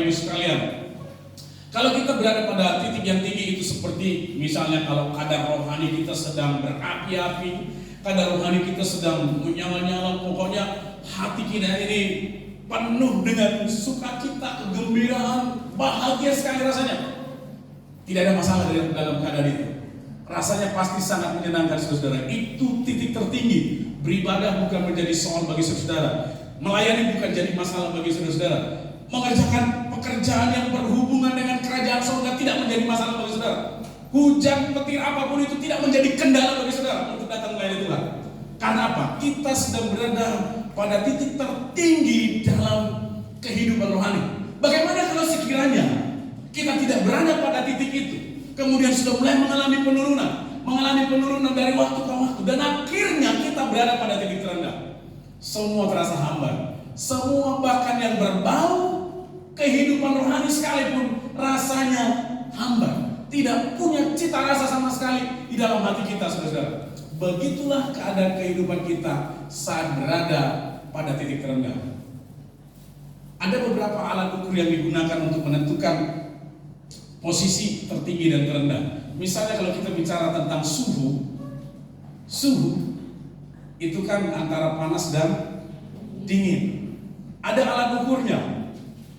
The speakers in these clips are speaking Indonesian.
Ibu sekalian, kalau kita berada pada titik yang tinggi itu seperti misalnya kalau kadar rohani kita sedang berapi-api, kadar rohani kita sedang menyala-nyala, pokoknya hati kita ini penuh dengan sukacita, kegembiraan, bahagia sekali rasanya. Tidak ada masalah dalam keadaan itu. Rasanya pasti sangat menyenangkan saudara. Itu titik tertinggi. Beribadah bukan menjadi soal bagi saudara. Melayani bukan jadi masalah bagi saudara. Mengerjakan pekerjaan yang berhubungan dengan kerajaan surga tidak menjadi masalah bagi saudara. Hujan, petir, apapun itu tidak menjadi kendala bagi saudara untuk datang melayani Tuhan. Karena apa? Kita sedang berada pada titik tertinggi dalam kehidupan rohani. Bagaimana kalau sekiranya kita tidak berada pada titik itu, kemudian sudah mulai mengalami penurunan dari waktu ke waktu, dan akhirnya kita berada pada titik terendah. Semua terasa hambar, semua bahkan yang berbau kehidupan rohani sekalipun rasanya hambar, tidak punya cita rasa sama sekali di dalam hati kita, saudara. Begitulah keadaan kehidupan kita saat berada pada titik terendah. Ada beberapa alat ukur yang digunakan untuk menentukan posisi tertinggi dan terendah. Misalnya kalau kita bicara tentang suhu itu kan antara panas dan dingin. Ada alat ukurnya.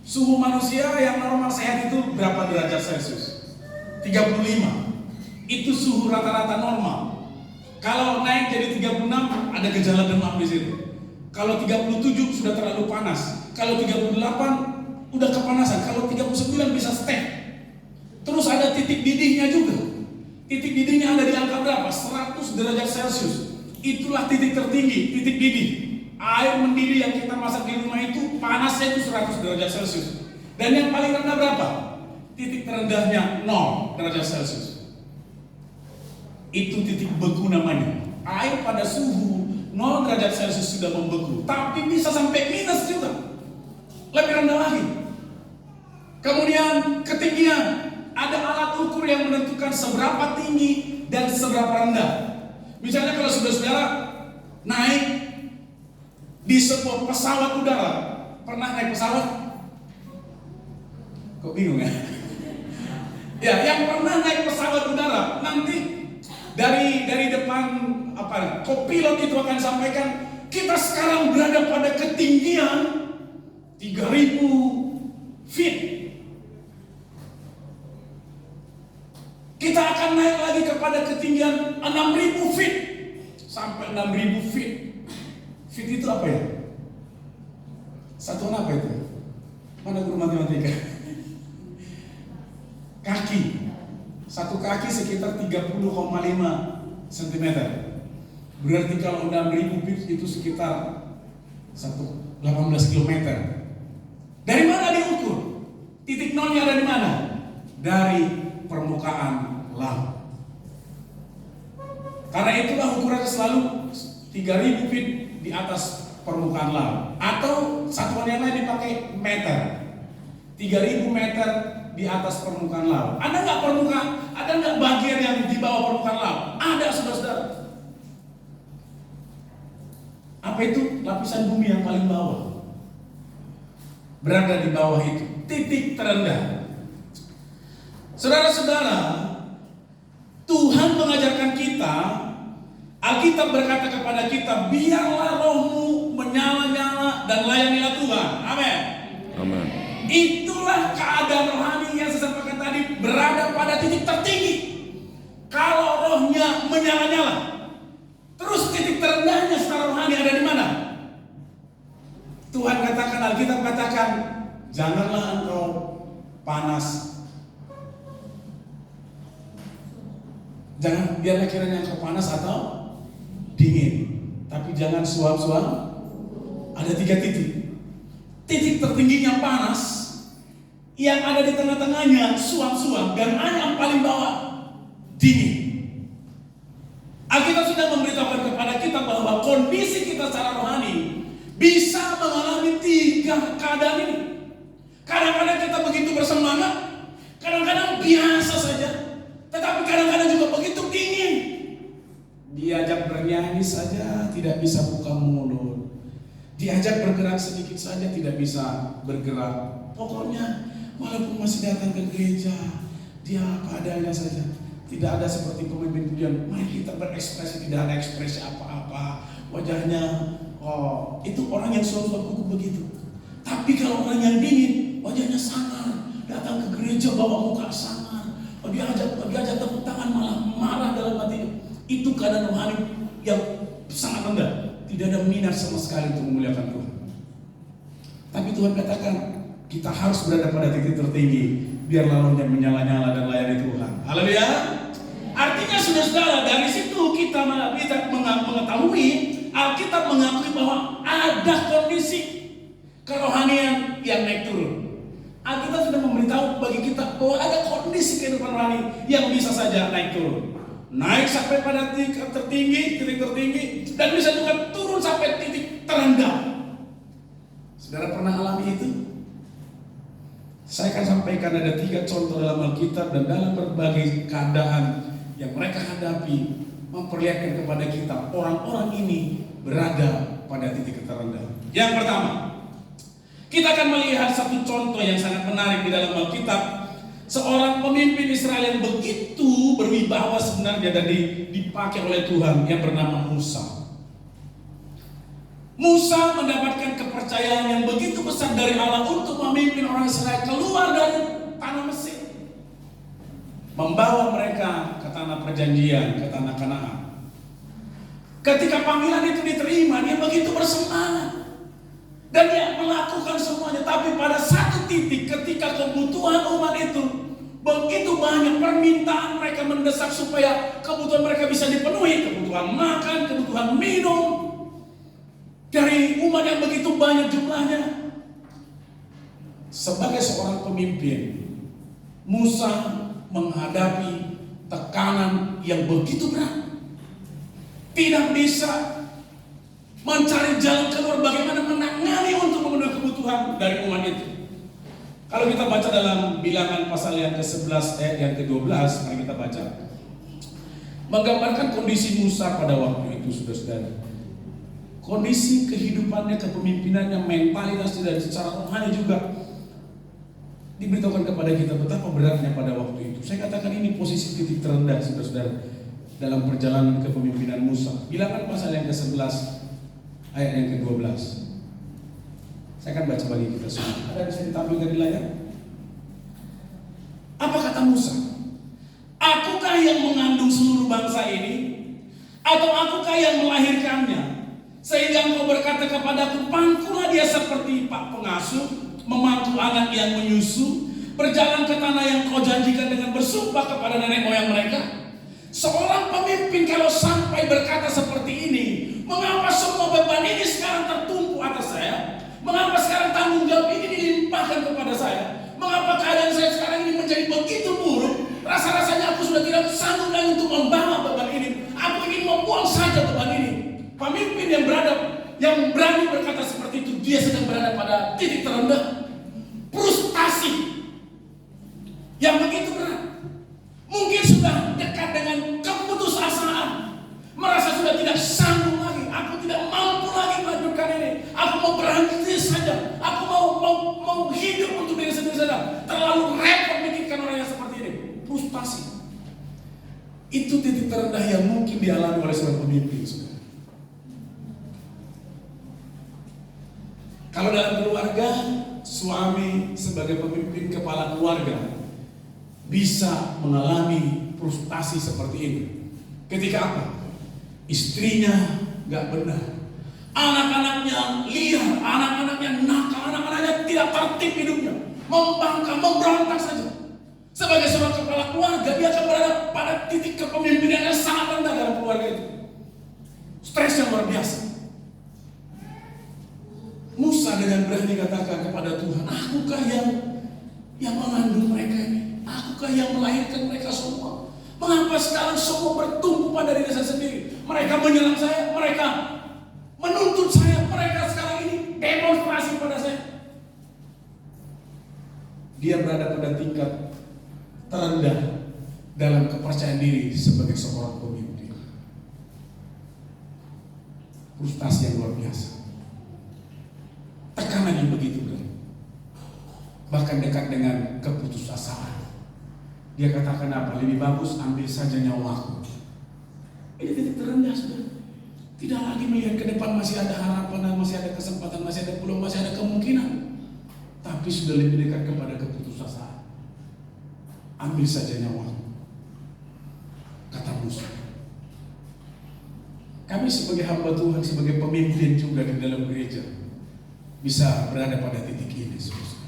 Suhu manusia yang normal sehat itu berapa derajat Celcius? 35. Itu suhu rata-rata normal. Kalau naik jadi 36 ada gejala demam di situ. Kalau 37 sudah terlalu panas. Kalau 38 udah kepanasan. Kalau 39 bisa step. Terus ada titik didihnya juga. Titik didihnya ada di angka berapa? 100 derajat Celcius. Itulah titik tertinggi, titik didih. Air mendidih yang kita masak di rumah itu panasnya itu 100 derajat Celcius. Dan yang paling rendah berapa? Titik terendahnya 0 derajat Celcius. Itu titik beku namanya. Air pada suhu 0 derajat Celcius sudah membeku. Tapi bisa sampai minus juga. Lebih rendah lagi. Kemudian ketinggian. Ada alat ukur yang menentukan seberapa tinggi dan seberapa rendah. Misalnya kalau saudara naik di sebuah pesawat udara, pernah naik pesawat? Kok bingung ya? Ya, yang pernah naik pesawat udara, nanti dari depan kopilot itu akan sampaikan, kita sekarang berada pada ketinggian 3.000 feet. Kita akan naik lagi kepada ketinggian 6.000 feet sampai 6.000 feet. Feet itu apa ya? Satuan apa itu? Mana guru matematika? Kaki. Satu kaki sekitar 30,5 cm. Berarti kalau 6.000 feet itu sekitar 18 km. Dari mana diukur? Titik nolnya ada di mana? Dari permukaan laut. Karena itulah ukurannya selalu 3.000 feet di atas permukaan laut. Atau satuan yang lain dipakai meter. 3.000 meter di atas permukaan laut. Ada nggak bagian yang di bawah permukaan laut? Ada, saudara-saudara. Apa itu? Lapisan bumi yang paling bawah. Berada di bawah itu. Titik terendah. Saudara-saudara, Tuhan mengajarkan kita, Alkitab berkata kepada kita, biarlah rohmu menyala-nyala dan layanilah Tuhan. Amin. Amin. Itulah keadaan rohani yang saya sampaikan tadi, berada pada titik tertinggi. Kalau rohnya menyala-nyala, terus titik terendahnya secara rohani ada di mana? Tuhan katakan, Alkitab katakan, janganlah engkau panas. Jangan biarlah kiranya engkau panas atau dingin, tapi jangan suam-suam. Ada 3 titik. Titik tertingginya panas, yang ada di tengah-tengahnya suam-suam, dan yang paling bawah dingin. Alkitab sudah memberitahukan kepada kita bahwa kondisi kita secara rohani bisa mengalami 3 keadaan ini. Kadang-kadang kita begitu bersemangat, kadang-kadang biasa saja. Tetapi kadang-kadang juga begitu dingin. Diajak bernyanyi saja tidak bisa buka mulut. Diajak bergerak sedikit saja tidak bisa bergerak. Pokoknya walaupun masih datang ke gereja, dia apa adanya saja. Tidak ada seperti pemimpin pujian, mari kita berekspresi, tidak ada ekspresi apa-apa. Wajahnya, itu orang yang suka kuku begitu. Tapi kalau orang yang dingin, wajahnya sangar, datang ke gereja bawa muka sangar, diajak tepuk tangan malah marah dalam hatinya. Itu keadaan rohani yang sangat rendah. Tidak ada minat sama sekali untuk memuliakan Tuhan. Tapi Tuhan katakan, kita harus berada pada titik tertinggi, biar lampunya menyala-nyala dan layani Tuhan. Haleluya. Artinya saudara, dari situ kita mengetahui, Alkitab mengakui bahwa ada kondisi kerohanian yang naik turun. Alkitab sudah memberitahu bagi kita bahwa ada kondisi kehidupan rohani yang bisa saja naik turun. Naik sampai pada titik tertinggi, dan bisa juga turun sampai titik terendah. Saudara pernah alami itu? Saya akan sampaikan ada 3 contoh dalam Alkitab dan dalam berbagai keadaan yang mereka hadapi, memperlihatkan kepada kita orang-orang ini berada pada titik terendah. Yang pertama, kita akan melihat satu contoh yang sangat menarik di dalam Alkitab. Seorang pemimpin Israel yang begitu berwibawa sebenarnya dan dipakai oleh Tuhan, yang bernama Musa. Musa mendapatkan kepercayaan yang begitu besar dari Allah untuk memimpin orang Israel keluar dari tanah Mesir, membawa mereka ke tanah perjanjian, ke tanah Kanaan. Ketika panggilan itu diterima, dia begitu bersemangat dan dia melakukan semuanya. Tapi pada satu titik, ketika kebutuhan umat itu begitu banyak, permintaan mereka mendesak supaya kebutuhan mereka bisa dipenuhi, kebutuhan makan, kebutuhan minum dari umat yang begitu banyak jumlahnya. Sebagai seorang pemimpin, Musa menghadapi tekanan yang begitu berat. Tidak bisa mencari jalan keluar bagaimana menangani untuk memenuhi kebutuhan dari umat itu. Kalau kita baca dalam Bilangan pasal yang ke-11 ayat yang ke-12, mari kita baca. Menggambarkan kondisi Musa pada waktu itu, saudara-saudara. Kondisi kehidupannya, kepemimpinannya, mentalitasnya, dan secara rohani juga diberitahukan kepada kita betapa beratnya pada waktu itu. Saya katakan ini posisi titik terendah, saudara-saudara, dalam perjalanan kepemimpinan Musa. Bilangan pasal yang ke-11 ayat yang ke-12. Saya akan baca bagi kita semua. Ada bisa ditampilkan di layar? Apa kata Musa? Akukah yang mengandung seluruh bangsa ini? Atau akukah yang melahirkannya? Sehingga engkau berkata kepadaku, pangkulah dia seperti pak pengasuh, memangku anak yang menyusu, berjalan ke tanah yang kau janjikan dengan bersumpah kepada nenek moyang mereka. Seorang pemimpin kalau sampai berkata seperti ini, mengapa semua beban ini sekarang tertumpu atas saya? Mengapa sekarang tanggung jawab ini dilimpahkan kepada saya? Mengapa keadaan saya sekarang ini menjadi begitu buruk? Rasa-rasanya aku sudah tidak sanggup lagi untuk membawa beban ini. Aku ingin membuang saja beban ini. Pemimpin yang berani berkata seperti itu, dia sedang berada pada titik terendah, frustasi yang begitu berat. Mungkin sudah dekat dengan keputusasaan, merasa sudah tidak sanggup lagi. Aku tidak mampu lagi melanjutkan ini. Aku mau berhenti saja. Aku mau hidup untuk diri sendiri saja. Terlalu repot memikirkan orang yang seperti ini. Frustasi. Itu titik terendah yang mungkin dialami oleh seorang pemimpin, saudara. Kalau dalam keluarga, suami sebagai pemimpin kepala keluarga bisa mengalami frustasi seperti ini. Ketika apa? Istrinya gak benar, anak-anaknya liar, anak-anaknya nakal, anak-anaknya tidak tertib hidupnya, membangkang, memberontak saja. Sebagai seorang kepala keluarga, dia akan berada pada titik kepemimpinan yang sangat rendah dalam keluarga itu. Stres yang luar biasa. Musa dengan berani katakan kepada Tuhan, akukah yang mengandung mereka ini? Akukah yang melahirkan mereka semua? Mengapa sekarang semua bertumpu pada diri saya sendiri? Mereka menyerang saya, mereka menuntut saya, mereka sekarang ini demonstrasi pada saya. Dia berada pada tingkat terendah dalam kepercayaan diri sebagai seorang pemimpin. Frustasi yang luar biasa. Tekanan yang begitu berat. bahkan dekat dengan keputusasaan. Dia katakan apa? Lebih bagus ambil saja nyawaku. Ini titik terendah, saudara. Tidak lagi melihat ke depan masih ada harapan, masih ada kesempatan, masih ada peluang, masih ada kemungkinan. Tapi sudah lebih dekat kepada keputusasaan. Ambil saja nyawaku, kata musuh. Kami sebagai hamba Tuhan, sebagai pemimpin juga di dalam gereja, bisa berada pada titik ini, saudara.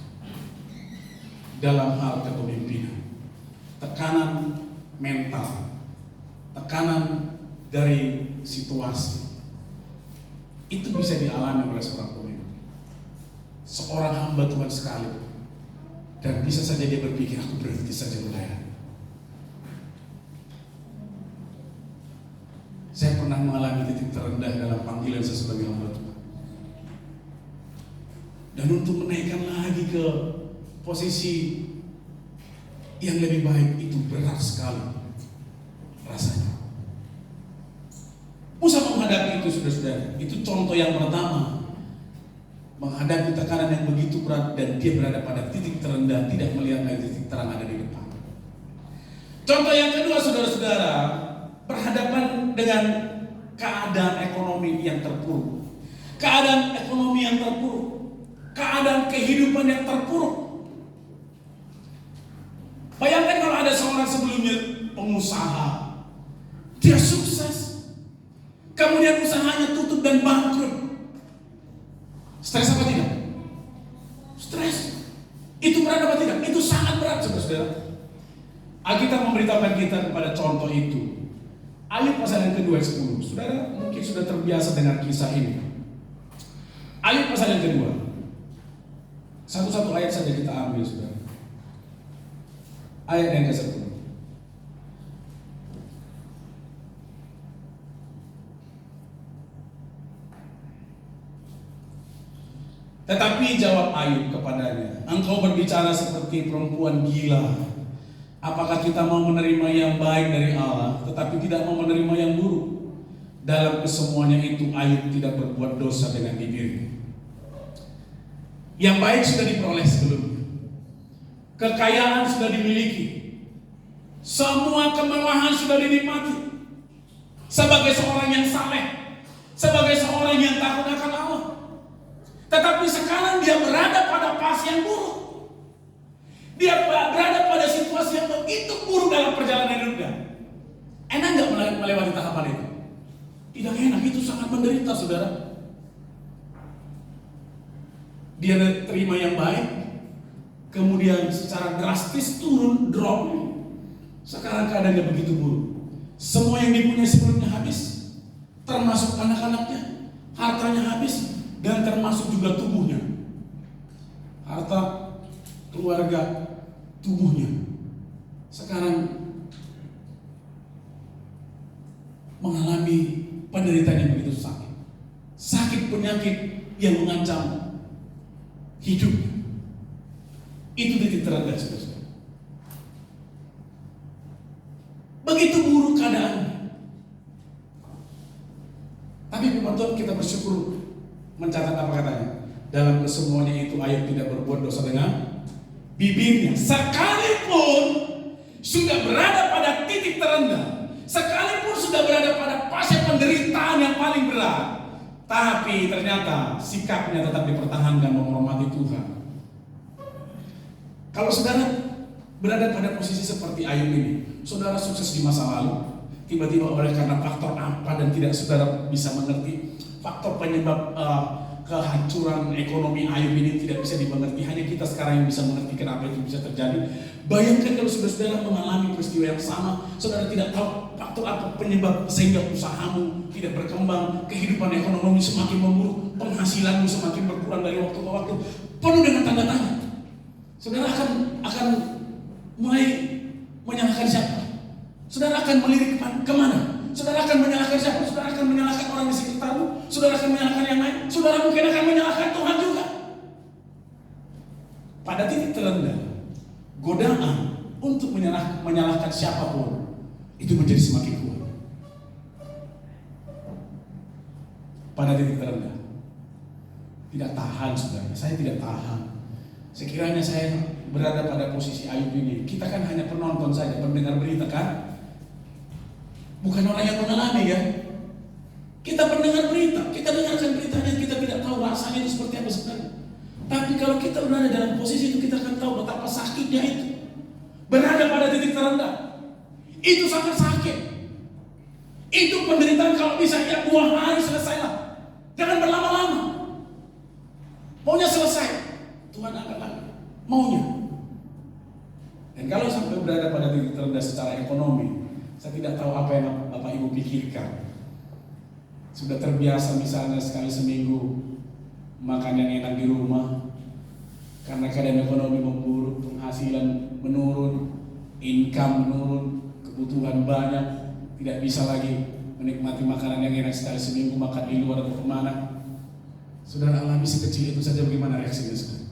Dalam hal kepemimpinan, tekanan mental, tekanan dari situasi, itu bisa dialami oleh seorang pemimpin, seorang hamba Tuhan sekali, dan bisa saja dia berpikir, aku berhenti saja melayani. Saya pernah mengalami titik terendah dalam panggilan saya sebagai hamba Tuhan. Dan untuk menaikkan lagi ke posisi yang lebih baik itu berat sekali rasanya. Musa menghadapi itu, saudara-saudara. Itu contoh yang pertama. Menghadapi tekanan yang begitu berat dan dia berada pada titik terendah, tidak melihat lagi titik terang ada di depan. Contoh yang kedua, saudara-saudara, berhadapan dengan keadaan ekonomi yang terpuruk, keadaan ekonomi yang terpuruk, keadaan kehidupan yang terpuruk. Bayangkan kalau ada seorang sebelumnya pengusaha, dia sukses, kemudian usahanya tutup dan bangkrut. Stres apa tidak? Stres. Itu berat apa tidak? Itu sangat berat, saudara-saudara. Alkitab memberitahukan kita kepada contoh itu. Ayub pasal yang kedua 10. Saudara mungkin sudah terbiasa dengan kisah ini. Ayub pasal yang kedua. Satu-satu ayat saja kita ambil, saudara. Ayat yang ke-10. Tetapi jawab Ayub kepadanya, engkau berbicara seperti perempuan gila. Apakah kita mau menerima yang baik dari Allah, tetapi tidak mau menerima yang buruk? Dalam kesemuanya itu Ayub tidak berbuat dosa dengan bibirnya. Yang baik sudah diperoleh sebelumnya, kekayaan sudah dimiliki, semua kemewahan sudah dinikmati. Sebagai seorang yang saleh, sebagai seorang yang takut akan Allah. Tetapi sekarang dia berada pada fase yang buruk. Dia berada pada situasi yang begitu buruk dalam perjalanan hidupnya. Enak nggak melewati tahapan itu? Tidak enak, itu sangat menderita, saudara. Dia terima yang baik, kemudian secara drastis turun, drop. Sekarang keadaannya begitu buruk. Semua yang dipunyai sebelumnya habis, termasuk anak-anaknya, hartanya habis, dan termasuk juga tubuhnya. Harta, keluarga, tubuhnya sekarang mengalami penderitaan yang begitu sakit. Sakit penyakit yang mengancam hidupnya. Itu titik terendah, saudara. Begitu buruk keadaannya. Tapi Tuhan, kita bersyukur mencatat apa katanya. Dalam kesemuanya itu Ayub tidak berbuat dosa dengan bibirnya, sekalipun sudah berada pada titik terendah, sekalipun sudah berada pada fase penderitaan yang paling berat, tapi ternyata sikapnya tetap dipertahankan menghormati Tuhan. Kalau saudara berada pada posisi seperti Ayub ini, saudara sukses di masa lalu, tiba-tiba oleh karena faktor apa dan tidak saudara bisa mengerti, faktor penyebab kehancuran ekonomi Ayub ini tidak bisa dimengerti. Hanya kita sekarang yang bisa mengerti kenapa itu bisa terjadi. Bayangkan kalau saudara mengalami peristiwa yang sama, saudara tidak tahu faktor apa penyebab sehingga usahamu tidak berkembang, kehidupan ekonomi semakin memburuk, penghasilanmu semakin berkurang dari waktu ke waktu, penuh dengan tanda tanya. Saudara akan mulai menyalahkan siapa? Saudara akan melirik kemana? Saudara akan menyalahkan siapa? Saudara akan menyalahkan orang di sekitarmu? Saudara akan menyalahkan yang lain? Saudara mungkin akan menyalahkan Tuhan juga. Pada titik terendah, godaan untuk menyalahkan siapapun itu menjadi semakin kuat. Pada titik terendah, tidak tahan, saudara. Saya tidak tahan. Sekiranya saya berada pada posisi Ayub ini, kita kan hanya penonton saja, pendengar berita kan? Bukan orang yang mengalami ya. Kita pendengar berita, kita dengarkan beritanya, kita tidak tahu rasanya itu seperti apa sebenarnya. Tapi kalau kita berada dalam posisi itu, kita akan tahu betapa sakitnya itu. Berada pada titik terendah, itu sangat sakit. Itu penderitaan kalau bisa ya 2 hari selesailah. Jangan berlama-lama. Maunya selesai, Tuhan akan lagi maunya. Dan kalau sampai berada pada titik terendah secara ekonomi, saya tidak tahu apa yang Bapak Ibu pikirkan. Sudah terbiasa misalnya sekali seminggu makan yang enak di rumah, karena keadaan ekonomi memburuk, penghasilan menurun, income menurun, kebutuhan banyak, tidak bisa lagi menikmati makanan yang enak sekali seminggu, makan di luar atau kemana. Saudara alami sekecil itu saja, bagaimana reaksinya saudara?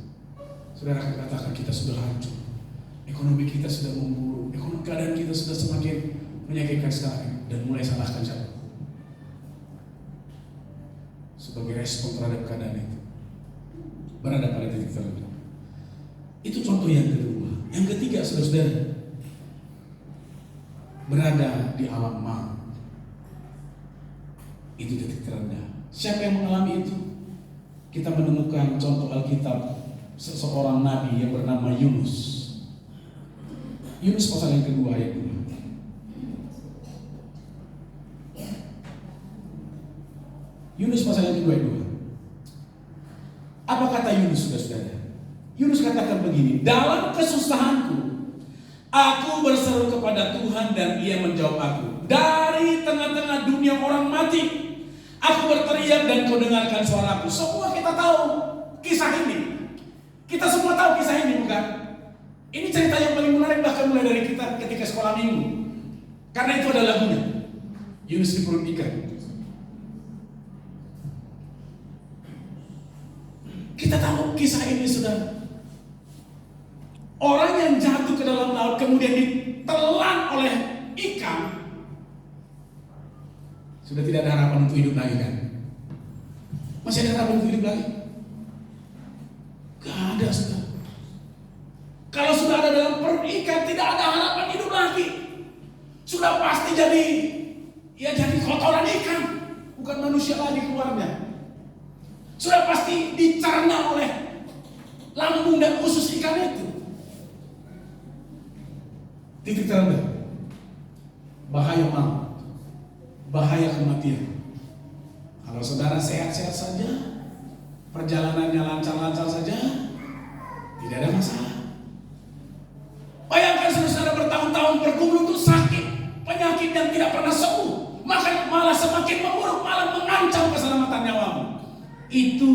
Saudara akan katakan kita sudah hancur, ekonomi kita sudah memburuk, ekonomi keadaan kita sudah semakin menyakitkan sekali, dan mulai salahkan siapa? Sebagai respon terhadap keadaan itu, berada pada titik terendah. Itu contoh yang kedua. Yang ketiga, saudara-saudara, berada di alam maut. Itu titik terendah. Siapa yang mengalami itu? Kita menemukan contoh Alkitab seseorang nabi yang bernama Yunus. Yunus pasal yang kedua ayat 2. Yunus pasal yang kedua ayat 2. Apa kata Yunus, saudara-saudara? Yunus katakan begini, dalam kesusahanku aku berseru kepada Tuhan dan Ia menjawab aku. Dari tengah-tengah dunia orang mati, aku berteriak dan Kau dengarkan suaraku. Semua kita tahu kisah ini. Kita semua tahu kisah ini, bukan? Ini cerita yang paling menarik bahkan mulai dari kita ketika sekolah minggu. Karena itu ada lagunya. Yunus di perut ikan. Kita tahu kisah ini, saudara. Orang yang jatuh ke dalam laut kemudian ditelan oleh ikan, sudah tidak ada harapan untuk hidup lagi kan? Masih ada harapan untuk hidup lagi? Gak ada, saudara. Kalau sudah ada dalam perut ikan, tidak ada harapan hidup lagi. Sudah pasti jadi kotoran ikan, bukan manusia lagi keluarnya. Sudah pasti dicerna oleh lambung dan usus ikan itu. Titik terendah, bahaya maut, bahaya kematian. Kalau saudara sehat-sehat saja, perjalanannya lancar-lancar saja, tidak ada masalah. Bayangkan saudara bertahun-tahun bergumul untuk sakit, penyakit yang tidak pernah sembuh, maka malah semakin memburuk, malah mengancam keselamatan nyawamu. Itu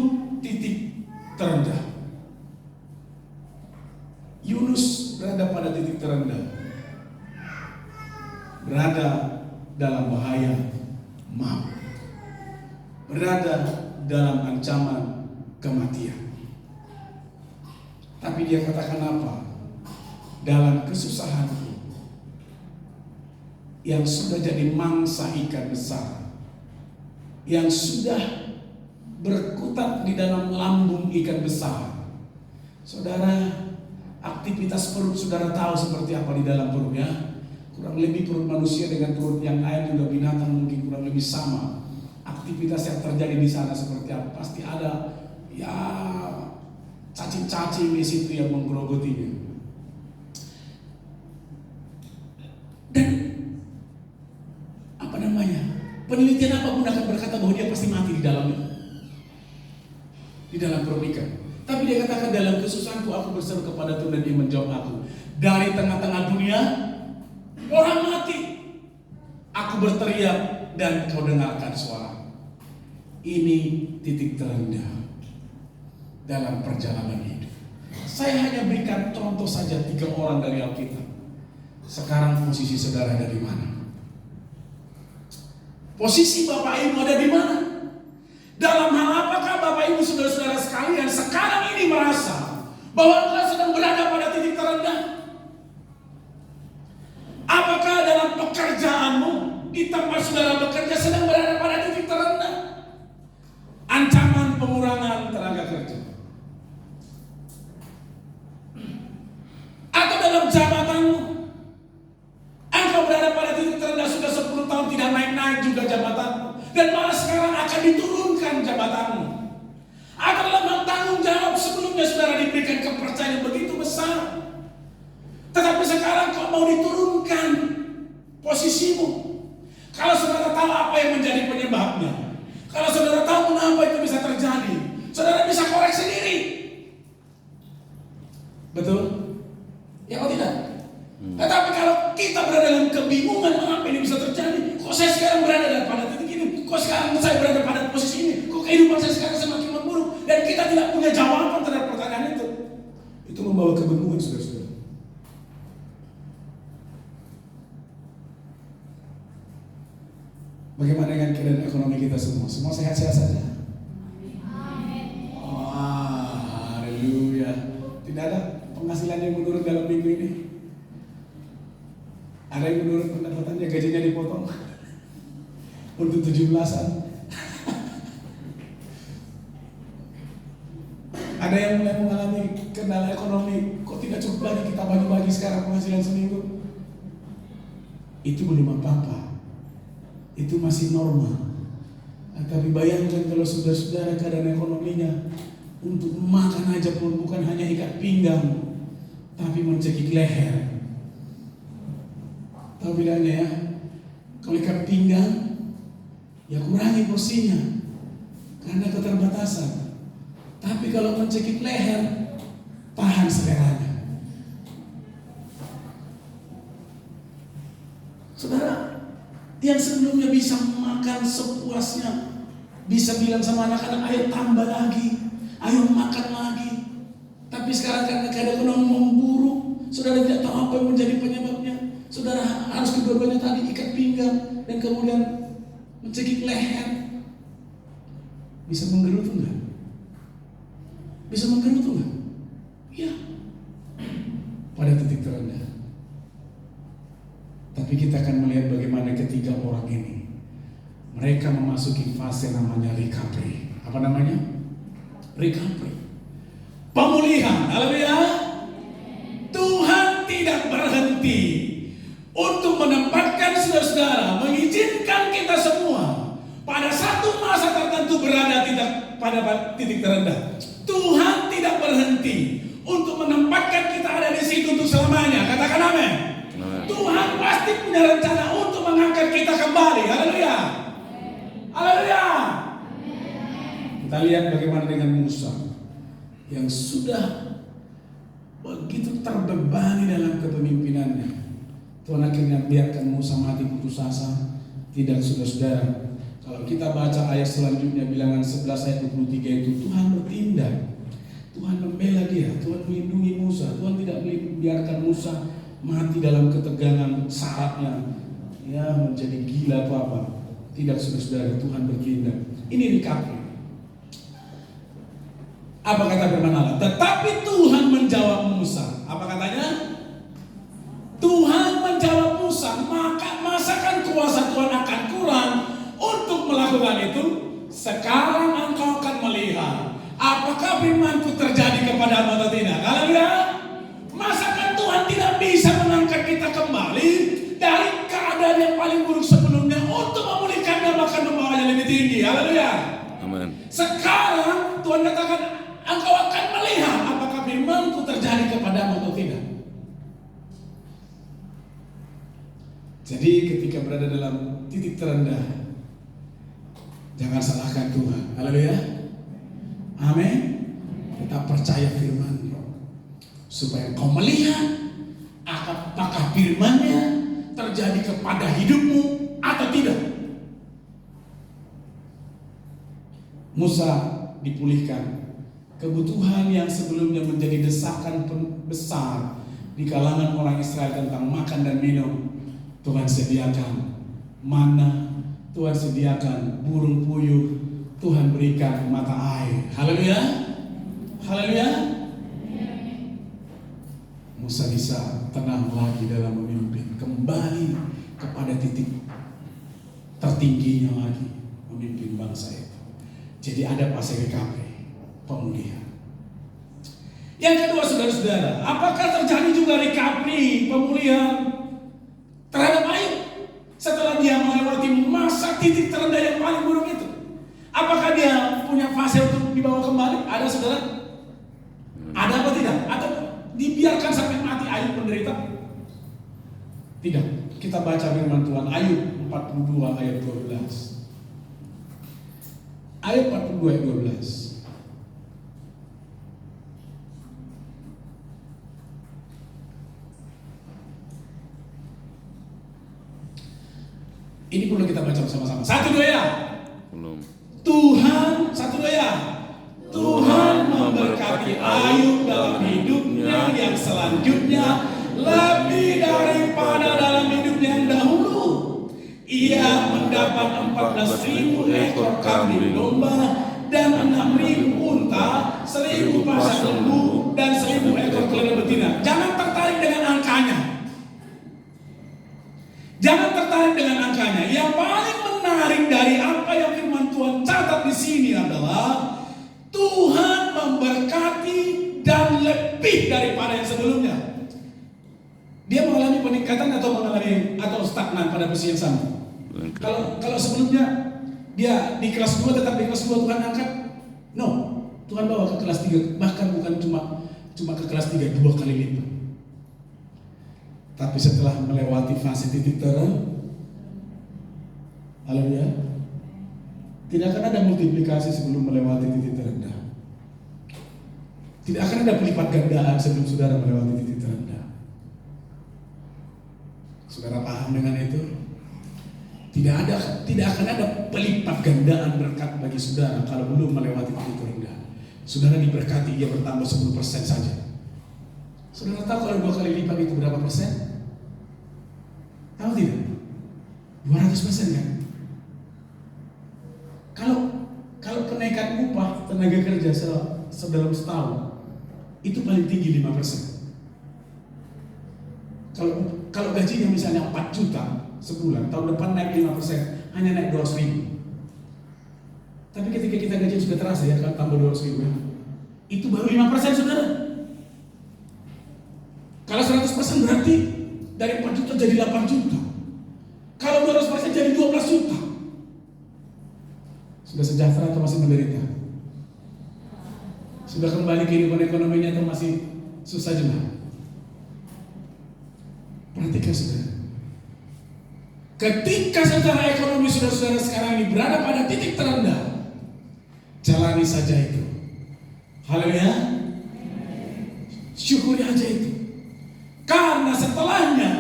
titik terendah. Yunus berada pada titik terendah, berada dalam bahaya maut, berada dalam ancaman kematian. Tapi dia katakan apa? Dalam kesusahanku yang sudah jadi mangsa ikan besar, yang sudah berkutat di dalam lambung ikan besar. Saudara, aktivitas perut saudara tahu seperti apa di dalam perutnya. Kurang lebih perut manusia dengan perut yang lain juga binatang mungkin kurang lebih sama. Aktivitas yang terjadi di sana seperti apa? Pasti ada ya cacing-cacing di situ yang menggerogotinya. Dan penelitian apapun akan berkata bahwa dia pasti mati di dalamnya, di dalam perut ikan. Tapi dia katakan dalam kesusahanku aku berseru kepada Tuhan dan Dia menjawab aku. Dari tengah-tengah dunia orang mati, aku berteriak dan Kau dengarkan suara. Ini titik terendah dalam perjalanan hidup. Saya hanya berikan contoh saja 3 orang dari Alkitab. Sekarang posisi saudara ada di mana? Posisi Bapak Ibu ada di mana? Dalam hal apakah Bapak Ibu saudara-saudara sekalian sekarang ini merasa bahwa Anda sedang berada pada titik terendah? Apakah dalam pekerjaanmu, di tempat saudara bekerja sedang berada pada titik terendah? Ancaman pengurangan tenaga kerja, dalam jabatanmu. Engkau berada pada titik terendah sudah 10 tahun tidak naik-naik juga jabatanmu. Dan malah sekarang akan diturunkan jabatanmu. Atau dalam tanggung jawab sebelumnya saudara diberikan kepercayaan yang begitu besar. Tetapi sekarang kau mau diturunkan posisimu. Kalau saudara tahu apa yang menjadi penyebabnya, kalau saudara tahu mengapa itu bisa terjadi, saudara bisa koreksi diri. Betul? Ya atau tidak? Tetapi kalau kita berada dalam kebingungan mengapa ini bisa terjadi, kok saya sekarang berada pada titik ini, kok sekarang saya berada pada posisi ini, kok kehidupan saya sekarang semakin memburuk, dan kita tidak punya jawaban terhadap pertanyaan itu membawa kebingungan saudara-saudara. Bagaimana dengan keadaan ekonomi kita semua? Semua sehat-sehat saja? Wah, haleluya. Tidak ada penghasilan yang menurun dalam minggu ini. Ada yang menurun pendapatannya, gajinya dipotong untuk 17-an. Ada yang mulai mengalami kendala ekonomi. Kok tidak cukup lagi kita bagi-bagi sekarang penghasilan seminggu? Itu belum apa-apa. Itu masih normal. Tapi bayangkan kalau saudara-saudara keadaan ekonominya untuk makan aja pun bukan hanya ikat pinggang, tapi mencekik leher. Tahu bedanya ya? Kalau ikat pinggang, ya kurangi porsinya karena keterbatasan. Tapi kalau mencekik leher, tahan seleranya. Saudara, yang sebelumnya bisa makan sepuasnya, bisa bilang sama anak-anak, ayo tambah lagi, ayo makan lagi. Tapi sekarang karena keadaan ekonomi memburuk, saudara tidak tahu apa yang menjadi penyebabnya. Saudara harus kedua-duanya tadi ikat pinggang dan kemudian mencekik leher. Bisa menggerutu enggak? Bisa menggerutu enggak? Ya. Pada titik terendah. Tapi kita akan melihat bagaimana ketiga orang ini. Mereka memasuki fase namanya recovery. Apa namanya? Recovery. Pemulihan. Haleluya. Tuhan tidak berhenti untuk menempatkan saudara-saudara, mengizinkan kita semua pada satu masa tertentu berada pada titik terendah. Tuhan tidak berhenti untuk menempatkan kita ada di situ untuk selamanya. Katakan amin. Tuhan pasti punya rencana untuk mengangkat kita kembali. Haleluya. Haleluya. Kita lihat bagaimana dengan Musa yang sudah begitu terbebani dalam kepemimpinannya. Tuhan akhirnya biarkan Musa mati putus asa. Tidak, saudara-saudara. Kalau kita baca ayat selanjutnya bilangan 11 ayat 23 itu, Tuhan bertindak. Tuhan membela dia. Tuhan melindungi Musa. Tuhan tidak membiarkan Musa mati dalam ketegangan syaratnya, ya menjadi gila atau apa. Tidak, saudara-saudara, Tuhan bertindak. Ini recovery. Apa kata firman Allah? Tetapi Tuhan menjawab Musa. Apa katanya? Tuhan menjawab Musa, maka masakan kuasa Tuhan akan kurang untuk melakukan itu? Sekarang engkau akan melihat apakah firman-Ku terjadi kepadamu atau tidak. Haleluya. Masakan Tuhan tidak bisa mengangkat kita kembali dari keadaan yang paling buruk sebelumnya untuk memulihkannya bahkan membawanya lebih tinggi. Haleluya. Amin. Sekarang Tuhan katakan engkau akan melihat apakah firman-Ku terjadi kepadamu atau tidak. Jadi ketika berada dalam titik terendah, jangan salahkan Tuhan. Haleluya. Amin. Tetap percaya firman-Nya supaya kau melihat apakah firman-Nya terjadi kepada hidupmu atau tidak. Musa dipulihkan. Kebutuhan yang sebelumnya menjadi desakan besar di kalangan orang Israel tentang makan dan minum, Tuhan sediakan mana, Tuhan sediakan burung puyuh, Tuhan berikan mata air. Haleluya. Haleluya. Musa bisa tenang lagi dalam memimpin, kembali kepada titik tertingginya lagi memimpin bangsa itu. Jadi ada fase recovery, pemulihan. Yang kedua, saudara-saudara, apakah terjadi juga recovery mengalami pemulihan terhadap Ayub setelah dia melewati masa titik terendah yang paling buruk itu? Apakah dia punya fase untuk dibawa kembali? Ada, saudara? Ada apa tidak? Atau dibiarkan sampai mati Ayub menderita? Tidak. Kita baca firman Tuhan Ayub 42 ayat 12. Ayub 42 ayat 12. Ini perlu kita baca bersama-sama. Satu, dua, ya. Tuhan, satu, dua, ya. Tuhan memberkati Ayub dalam hidupnya yang selanjutnya lebih daripada dalam hidupnya yang dahulu. Ia mendapat 14.000 ekor kambing domba dan 6.000 unta, 1.000 pasang lembu dan 1.000 ekor keledai betina. Jangan tertarik dengan angkanya. Jangan tertarik dengan angkanya. Yang paling menarik dari apa yang firman Tuhan catat di sini adalah Tuhan memberkati dan lebih daripada yang sebelumnya. Dia mengalami peningkatan atau stagnan pada posisi yang sama. Kalau sebelumnya dia di kelas 2 tetap di kelas 2 Tuhan angkat. No, Tuhan bawa ke kelas 3, bahkan bukan cuma ke kelas 3, 2 kali lipat. Tapi setelah melewati fase titik terendah, haleluya, tidak akan ada multiplikasi sebelum melewati titik terendah. Tidak akan ada pelipat gandaan sebelum saudara melewati titik terendah. Saudara paham dengan itu? Tidak akan ada pelipat gandaan berkat bagi saudara kalau belum melewati titik terendah. Saudara diberkati, ia bertambah 10% saja. Saudara tahu kalau 2 kali lipat itu berapa persen? Tahu tidak? 200% kan? Kalau kenaikan upah tenaga kerja dalam setahun itu paling tinggi 5%. Kalau gajinya misalnya 4 juta sebulan, tahun depan naik 5%, hanya naik 200.000. Tapi ketika kita gaji sudah terasa ya, kan tambah 200.000, itu baru 5%, saudara. Kalau 100% berarti dari 4 juta jadi 8 juta. Kalau 200% jadi 12 juta. Sudah sejahtera atau masih menderita? Sudah kembali kehidupan ekonominya atau masih susah juga? Perhatikan saudara. Ketika secara ekonomi saudara-saudara sekarang ini berada pada titik terendah, jalani saja itu. Haleluya. Syukuri aja itu. Karena setelahnya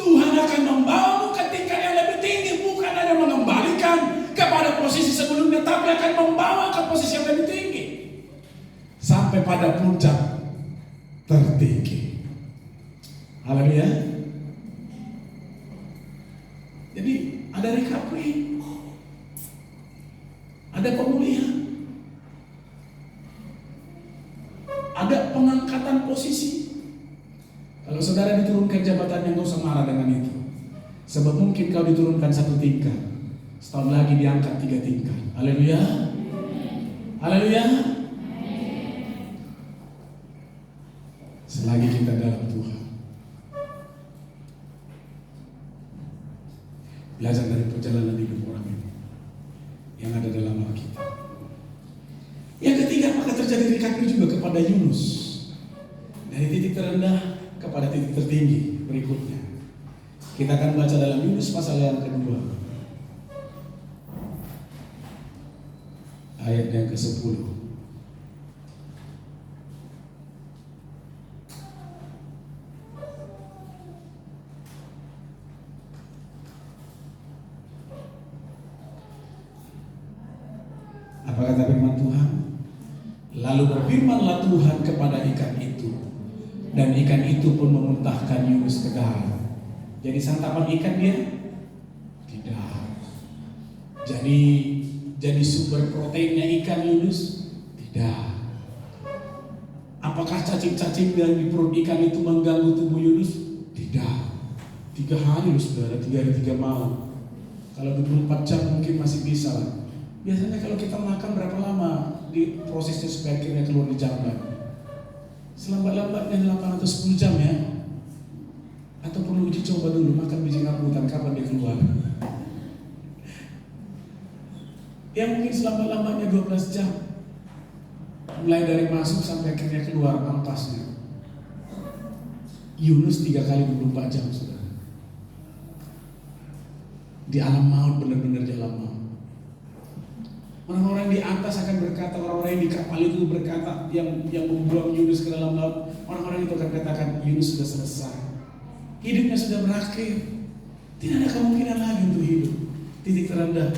Tuhan akan membawamu ke tingkat yang lebih tinggi, bukan hanya mengembalikan kepada posisi sebelumnya, tapi akan membawa ke posisi yang lebih tinggi sampai pada puncak tertinggi. Haleluya. Jadi ada recovery, ada pemulihan, ada pengangkatan posisi. Kalau saudara diturunkan jabatannya, nggak usah marah dengan itu. Sebab mungkin kau diturunkan 1 tingkat, setahun lagi diangkat 3 tingkat. Haleluya. Haleluya. Selagi kita dalam Tuhan, belajar dari perjalanan hidup orang ini yang ada dalam Alkitab. Yang ketiga, maka terjadi recovery juga kepada Yunus dari titik terendah kepada titik tertinggi berikutnya. Kita akan baca dalam Yunus pasal yang kedua, ayat yang ke-10. Apa kata firman Tuhan? Lalu berfirmanlah Tuhan kepada ikan itu, dan ikan itu pun memuntahkan Yunus ke darat. Jadi santapan ikan dia? Tidak. Jadi sumber proteinnya ikan Yunus? Tidak. Apakah cacing-cacing yang di perut ikan itu mengganggu tubuh Yunus? Tidak. 3 hari loh saudara, 3 hari 3 malam. Kalau 24 jam mungkin masih bisa lah. Biasanya kalau kita makan berapa lama di prosesnya supaya akhirnya keluar di jamban? Selambat-lambatnya 8 atau 10 jam ya. Atau perlu uji coba dulu, makan biji rambutan, kapan dia keluar? Yang mungkin selama-lamanya 12 jam. Mulai dari masuk sampai akhirnya keluar ampasnya. Yunus 3 kali 24 jam, saudara. Di alam maut, benar-benar di alam maut. Orang-orang di atas akan berkata, orang-orang yang di kapal itu berkata, yang membuang Yunus ke dalam laut, orang-orang itu akan katakan, Yunus sudah selesai. Hidupnya sudah berakhir. Tidak ada kemungkinan lagi untuk hidup. Titik terendah.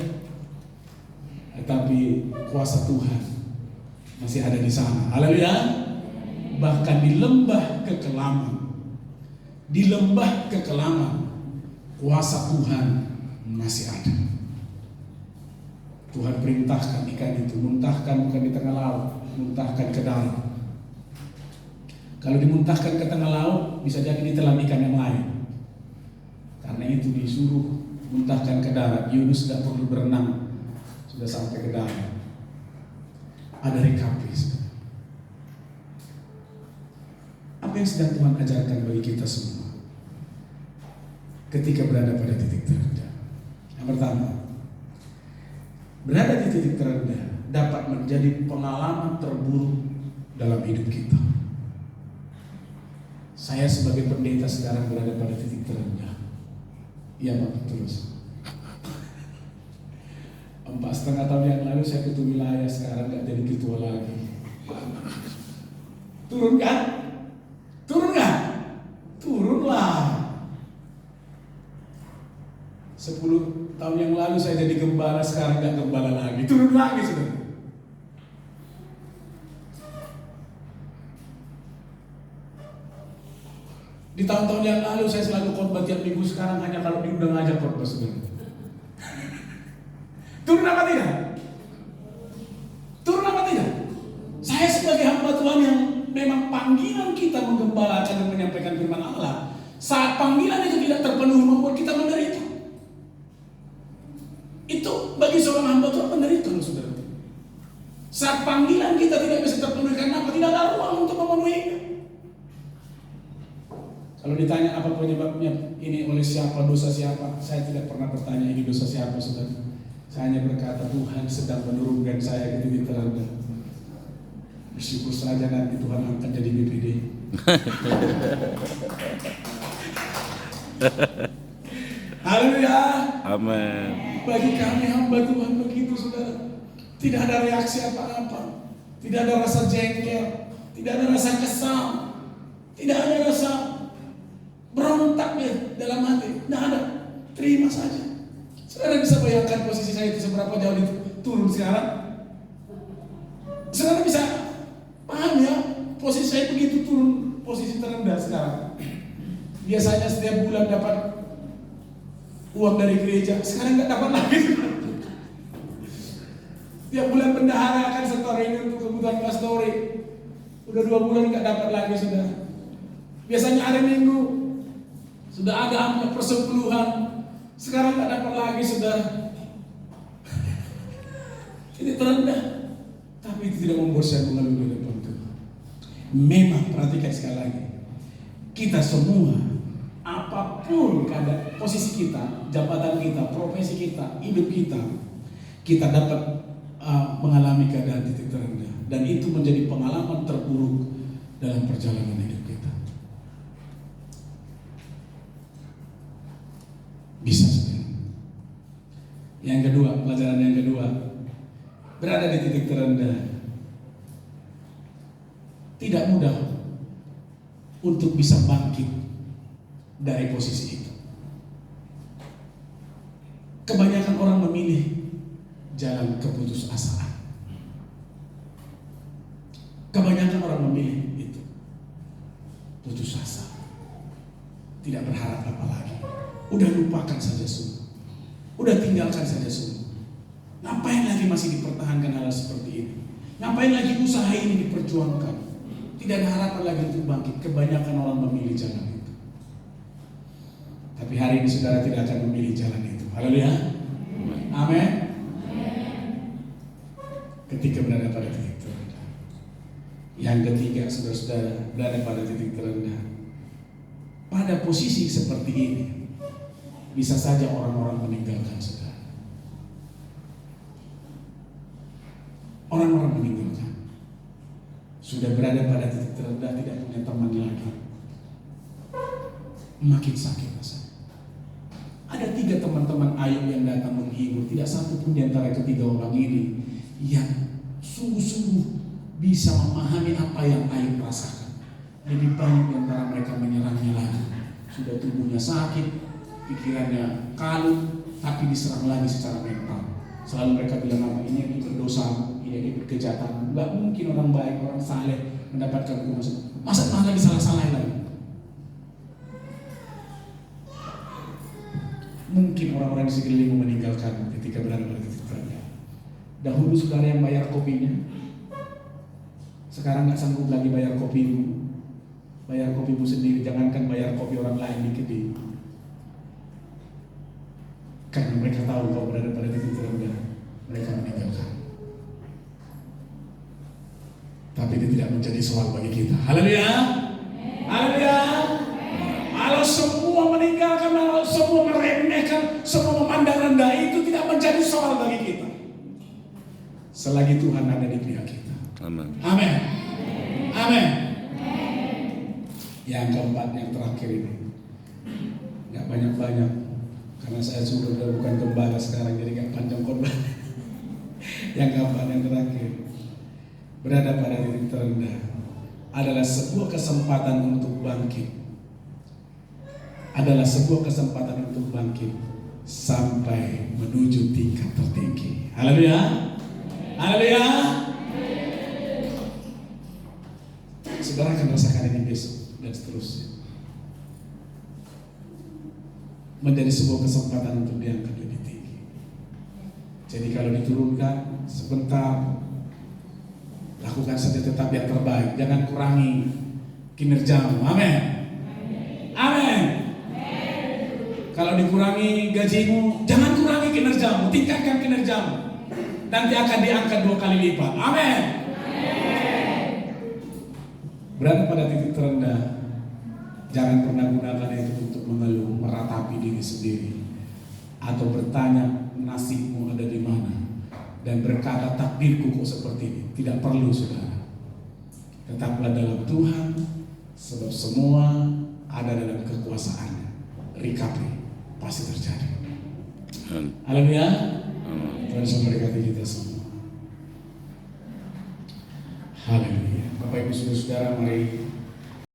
Tetapi kuasa Tuhan masih ada di sana. Haleluya. Bahkan di lembah kekelaman, kuasa Tuhan masih ada. Tuhan perintahkan ikan itu, muntahkan bukan di tengah laut, muntahkan ke darat. Kalau dimuntahkan ke tengah laut, bisa jadi ditelan ikan yang lain. Karena itu disuruh muntahkan ke darat. Yunus tidak perlu berenang, sudah sampai ke darat. Ada recovery. Apa yang sedang Tuhan ajarkan bagi kita semua ketika berada pada titik terendah? Yang pertama, berada di titik terendah dapat menjadi pengalaman terburuk dalam hidup kita. Saya sebagai pendeta sekarang berada pada titik terendah. Iya Pak, terus 4,5 tahun yang lalu saya ketua wilayah, sekarang gak jadi ketua lagi. Turun kan? Turun gak? Turunlah. 10 tahun yang lalu saya jadi gembala, sekarang gak gembala lagi. Turun lagi saudara. Di tahun-tahun yang lalu saya selalu khotbah tiap minggu, sekarang hanya kalau diundang aja khotbah saudara. Turun apa tidak? Turun apa tidak? Saya sebagai hamba Tuhan yang memang panggilan kita menggembalakan dan menyampaikan firman Allah, saat panggilan itu tidak terpenuhi membuat kita menderita. Itu bagi seorang hamba Tuhan menderita, saudara. Saat panggilan kita tidak bisa terpenuhi, karena apa? Tidak ada ruang untuk memenuhinya. Kalau ditanya apa penyebabnya, ini oleh siapa, dosa siapa, saya tidak pernah bertanya ini dosa siapa, saudara. Saya hanya berkata, Tuhan sedang menurunkan saya ke titik terendah. Bersyukur saja nanti Tuhan angkat jadi BPD. Haleluya. Amin. Bagi kami hamba Tuhan begitu, saudara. Tidak ada reaksi apa-apa, tidak ada rasa jengkel, tidak ada rasa kesal, tidak ada rasa berontak dalam hati. Tidak ada. Terima saja. Saudara bisa bayangkan posisi saya itu seberapa jauh turun sekarang? Saudara bisa paham ya, posisi saya begitu turun, posisi terendah sekarang. Biasanya setiap bulan dapat uang dari gereja, sekarang nggak dapat lagi. Tiap bulan bendahara akan setor ini untuk kebutuhan pastori, udah 2 bulan nggak dapat lagi, saudara. Biasanya hari Minggu sudah ada amplop persepuluhan, sekarang nggak dapat lagi, saudara. Ini terendah, tapi itu tidak membuat saya mengeluh di depan Tuhan. Memang perhatikan sekali lagi, kita semua, apapun keadaan posisi kita, jabatan kita, profesi kita, hidup kita dapat mengalami keadaan titik terendah, dan itu menjadi pengalaman terburuk dalam perjalanan hidup kita. Bisa saudara. Yang kedua, pelajaran yang kedua, berada di titik terendah tidak mudah untuk bisa bangkit dari posisi itu. Kebanyakan orang memilih jalan keputusasaan. Kebanyakan orang memilih itu, putus asa, tidak berharap apa lagi. Udah lupakan saja semua, udah tinggalkan saja semua. Ngapain lagi masih dipertahankan hal seperti ini? Ngapain lagi usaha ini diperjuangkan? Tidak ada harapan lagi untuk bangkit. Kebanyakan orang memilih jalan itu. Tapi hari ini saudara tidak akan memilih jalan itu. Haleluya. Amin. Ketika berada pada titik terendah. Yang ketiga, saudara-saudara, berada pada titik terendah. Pada pada posisi seperti ini, bisa saja orang-orang meninggalkan saudara. Orang-orang meninggalkan. Sudah berada pada titik terendah, tidak punya teman lagi. Makin sakit rasanya. Ada 3 teman-teman Ayub yang datang menghibur. Tidak satu pun di antara ketiga orang ini yang sungguh-sungguh bisa memahami apa yang Ayub rasakan. Lebih banyak di antara mereka menyerangnya lagi. Sudah tubuhnya sakit, pikirannya kalut, tapi diserang lagi secara mental. Selalu mereka bilang apa, ini yang berdosa, ini yang kejahatan. Enggak mungkin orang baik, orang saleh mendapatkan hukuman. Masa malah disalah-salahin lagi? Mungkin orang-orang di sekelilingmu meninggalkan ketika berada pada titik terendah. Dahulu saudara yang bayar kopinya, sekarang nggak sanggup lagi bayar kopimu. Bayar kopimu sendiri, jangankan bayar kopi orang lain di kedai. Karena mereka tahu kau berada pada titik terendah, mereka meninggalkan. Tapi itu tidak menjadi soal bagi kita. Haleluya, haleluya. Kalau semua meninggalkan, kalau semua meremehkan, semua memandang rendah, itu tidak menjadi soal bagi kita. Selagi Tuhan ada di pihak kita. Amin. Amin. Amin. Yang keempat, yang terakhir ini, nggak banyak-banyak, karena saya sudah bukan gembala sekarang, jadi nggak panjang khotbah. Yang keempat, yang terakhir, berada pada titik terendah adalah sebuah kesempatan untuk bangkit. Adalah sebuah kesempatan untuk bangkit sampai menuju tingkat tertinggi. Haleluya, haleluya. Saudara akan rasakan ini besok dan seterusnya. Menjadi sebuah kesempatan untuk diangkat lebih tinggi. Jadi kalau diturunkan sebentar, lakukan saja tetap yang terbaik. Jangan kurangi kinerjamu. Amin. Amin. Kalau dikurangi gajimu, jangan kurangi kinerjamu, tingkatkan kinerjamu. Nanti akan diangkat 2 kali lipat. Amin. Berada pada titik terendah, jangan pernah gunakan itu untuk mengeluh, meratapi diri sendiri, atau bertanya nasibmu ada di mana, dan berkata takdirku kok seperti ini. Tidak perlu saudara. Tetaplah dalam Tuhan, sebab semua ada dalam kekuasaannya. Recovery pasti terjadi. Haleluya. Tuhan memberkati kita semua. Haleluya. Bapak Ibu Saudara-saudara, mari